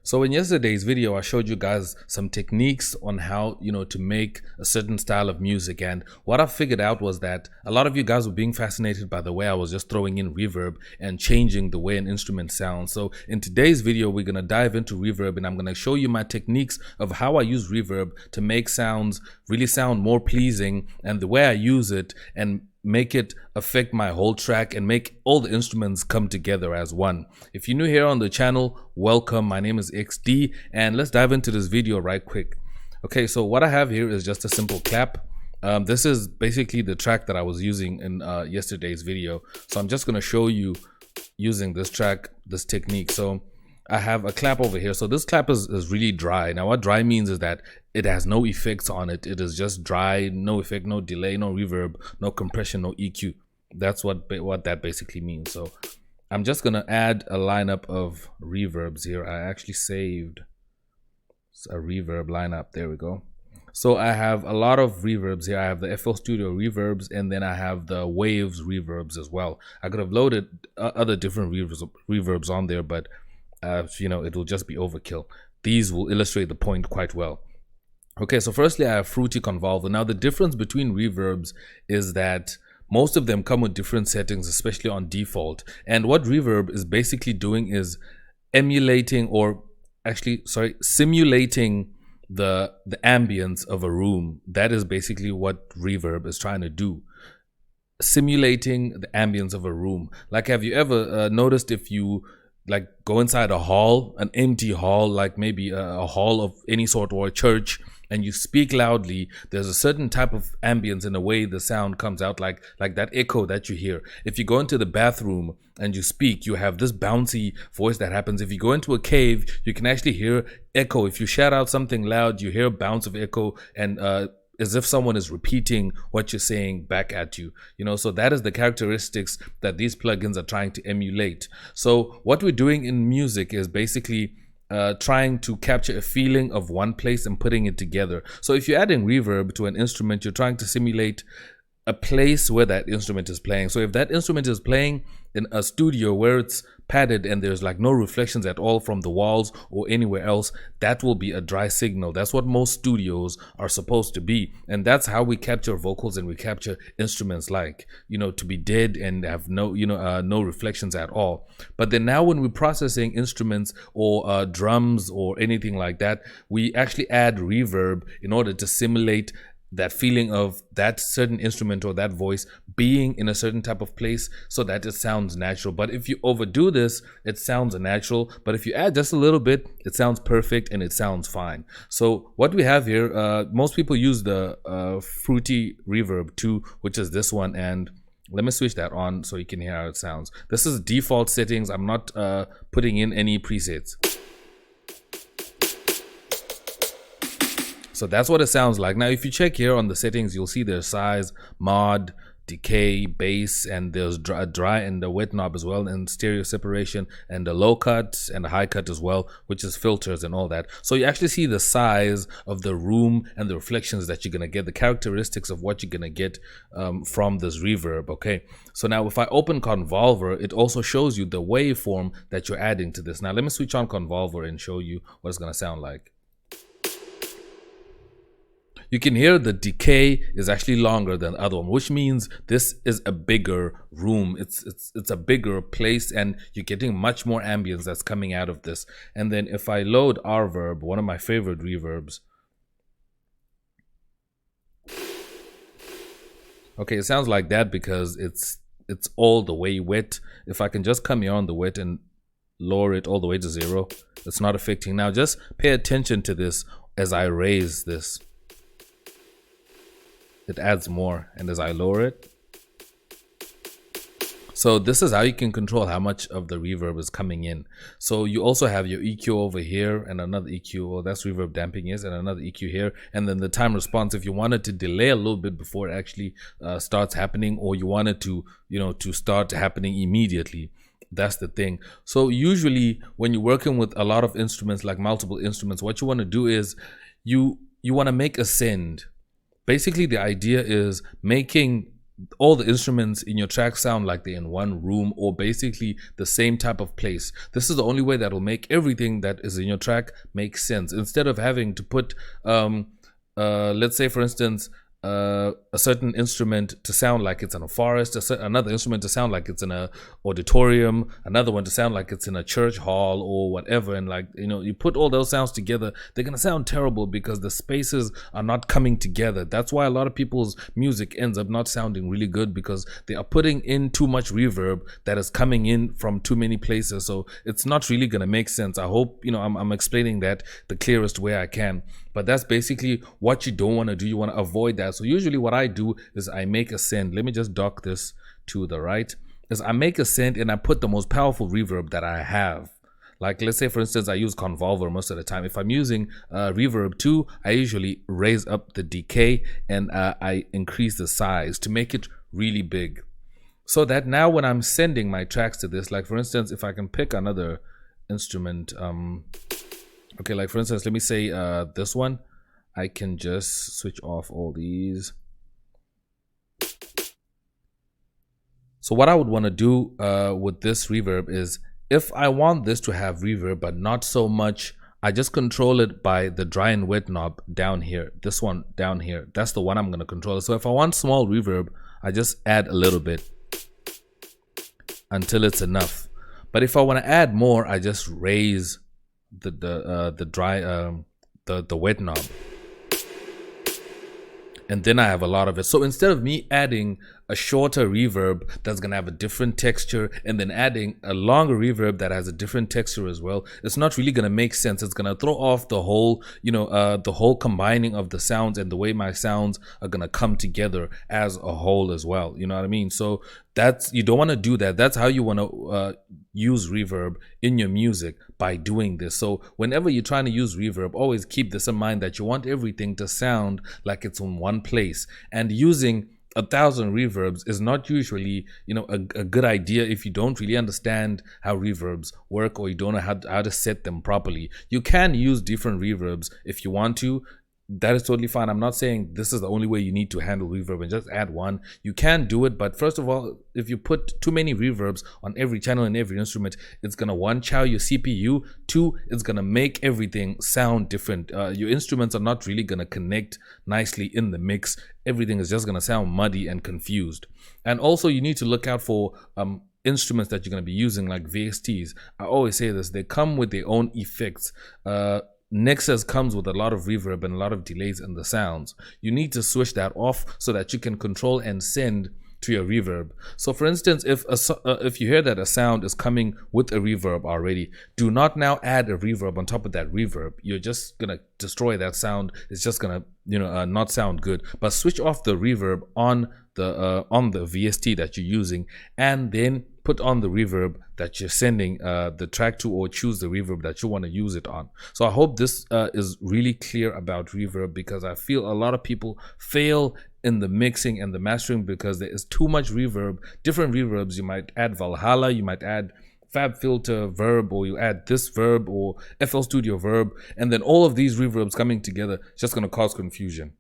So in yesterday's video, I showed you guys some techniques on how, to make a certain style of music. And what I figured out was that a lot of you guys were being fascinated by the way I was just throwing in reverb and changing the way an instrument sounds. So in today's video, we're going to dive into reverb and I'm going to show you my techniques of how I use reverb to make sounds really sound more pleasing, and the way I use it and make it affect my whole track and make all the instruments come together as one. If you're new here on the channel, welcome. My name is XD and let's dive into this video right quick. Okay, so what I have here is just a simple clap. This is basically the track that I was using in yesterday's video. So I'm just going to show you using this track, this technique. So I have a clap over here. So this clap is really dry. Now what dry means is that it has no effects on it. It is just dry, no effect, no delay, no reverb, no compression, no EQ. That's what that basically means. So I'm just going to add a lineup of reverbs here. I actually saved a reverb lineup. There we go. So I have a lot of reverbs here. I have the FL Studio reverbs, and then I have the Waves reverbs as well. I could have loaded other different reverbs on there, but it will just be overkill. These will illustrate the point quite well. Okay, so firstly, I have Fruity Convolver. Now, the difference between reverbs is that most of them come with different settings, especially on default. And what reverb is basically doing is emulating, or actually, simulating the ambience of a room. That is basically what reverb is trying to do. Simulating the ambience of a room. Like, have you ever noticed if you go inside a hall, an empty hall, like maybe a hall of any sort or a church, and you speak loudly, there's a certain type of ambience in the way the sound comes out, like that echo that you hear. If you go into the bathroom and you speak, you have this bouncy voice that happens. If you go into a cave, you can actually hear echo. If you shout out something loud, you hear a bounce of echo, and as if someone is repeating what you're saying back at you. So that is the characteristics that these plugins are trying to emulate. So what we're doing in music is basically trying to capture a feeling of one place and putting it together. So if you're adding reverb to an instrument, you're trying to simulate a place where that instrument is playing. So if that instrument is playing in a studio where it's padded and there's no reflections at all from the walls or anywhere else, that will be a dry signal. That's what most studios are supposed to be. And that's how we capture vocals and we capture instruments to be dead and have no reflections at all. But then now when we're processing instruments or drums or anything like that, we actually add reverb in order to simulate that feeling of that certain instrument or that voice being in a certain type of place so that it sounds natural. But if you overdo this, it sounds unnatural. But if you add just a little bit, it sounds perfect and it sounds fine. So what we have here, most people use the Fruity Reverb 2, which is this one. And let me switch that on so you can hear how it sounds. This is default settings. I'm not putting in any presets. So that's what it sounds like. Now, if you check here on the settings, you'll see there's size, mod, decay, bass, and there's dry and the wet knob as well, and stereo separation, and the low cut and the high cut as well, which is filters and all that. So you actually see the size of the room and the reflections that you're going to get, the characteristics of what you're going to get from this reverb. Okay, so now if I open Convolver, it also shows you the waveform that you're adding to this. Now let me switch on Convolver and show you what it's going to sound like. You can hear the decay is actually longer than the other one, which means this is a bigger room. It's a bigger place, and you're getting much more ambience that's coming out of this. And then if I load Reverb, one of my favorite reverbs. Okay, it sounds like that because it's all the way wet. If I can just come here on the wet and lower it all the way to 0, it's not affecting. Now just pay attention to this as I raise this. It adds more, and as I lower it. So this is how you can control how much of the reverb is coming in. So you also have your EQ over here and another EQ. Well, that's reverb damping is, and another EQ here. And then the time response, if you wanted to delay a little bit before it actually starts happening, or you wanted to, to start happening immediately. That's the thing. So usually when you're working with a lot of instruments, like multiple instruments, what you want to do is you want to make a send. Basically, the idea is making all the instruments in your track sound like they're in one room or basically the same type of place. This is the only way that will make everything that is in your track make sense, instead of having to put let's say for instance a certain instrument to sound like it's in a forest, another instrument to sound like it's in a auditorium, another one to sound like it's in a church hall or whatever, and like, you know, you put all those sounds together, they're gonna sound terrible because the spaces are not coming together. That's why a lot of people's music ends up not sounding really good, because they are putting in too much reverb that is coming in from too many places, so it's not really gonna make sense. I hope, you know, I'm explaining that the clearest way I can. But that's basically what you don't want to do. You want to avoid that. So usually what I do is I make a send. Let me just dock this to the right. Is I make a send and I put the most powerful reverb that I have. Like, let's say for instance I use Convolver most of the time. If I'm using reverb 2, I usually raise up the decay and I increase the size to make it really big, so that now when I'm sending my tracks to this, like for instance if I can pick another instrument, okay, like for instance, let me say this one, I can just switch off all these. So what I would want to do with this reverb is, if I want this to have reverb but not so much, I just control it by the dry and wet knob down here. This one down here, that's the one I'm going to control. So if I want small reverb, I just add a little bit until it's enough. But if I want to add more, I just raise the wet knob, and then I have a lot of it. So instead of me adding a shorter reverb that's gonna have a different texture and then adding a longer reverb that has a different texture as well, it's not really gonna make sense. It's gonna throw off the whole, you know, the whole combining of the sounds and the way my sounds are gonna come together as a whole as well. You know what I mean? So that's, you don't want to do that. That's how you want to use reverb in your music, by doing this. So whenever you're trying to use reverb, always keep this in mind, that you want everything to sound like it's in one place. And using 1,000 reverbs is not usually, you know, a good idea if you don't really understand how reverbs work, or you don't know how to set them properly. You can use different reverbs if you want to. That is totally fine. I'm not saying this is the only way you need to handle reverb and just add one. You can do it, but first of all, if you put too many reverbs on every channel and every instrument, it's gonna, one, chow your CPU, two, it's gonna make everything sound different. Your instruments are not really gonna connect nicely in the mix. Everything is just gonna sound muddy and confused. And also you need to look out for instruments that you're gonna be using, like VSTs. I always say this, they come with their own effects. Nexus comes with a lot of reverb and a lot of delays in the sounds. You need to switch that off so that you can control and send to your reverb. So for instance, if you hear that a sound is coming with a reverb already, do not now add a reverb on top of that reverb. You're just gonna destroy that sound. It's just gonna, you know, not sound good. But switch off the reverb on the VST that you're using, and then put on the reverb that you're sending the track to, or choose the reverb that you want to use it on. So I hope this is really clear about reverb, because I feel a lot of people fail in the mixing and the mastering because there is too much reverb, different reverbs. You might add Valhalla, you might add Fab Filter Verb, or you add this verb or FL Studio Verb, and then all of these reverbs coming together is just going to cause confusion.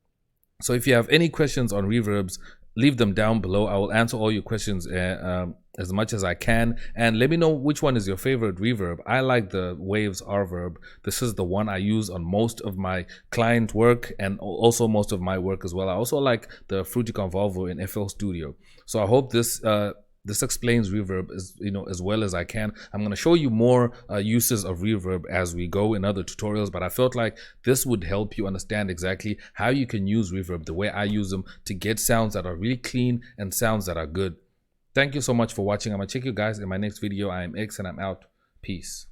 So if you have any questions on reverbs, leave them down below. I will answer all your questions as much as I can, and let me know which one is your favorite reverb. I like the Waves R-Verb. This is the one I use on most of my client work and also most of my work as well. I also like the Fruity Convolver in FL Studio. So I hope this this explains reverb as, you know, as well as I can. I'm going to show you more uses of reverb as we go in other tutorials, but I felt like this would help you understand exactly how you can use reverb the way I use them to get sounds that are really clean and sounds that are good. Thank you so much for watching. I'm going to check you guys in my next video. I am X and I'm out. Peace.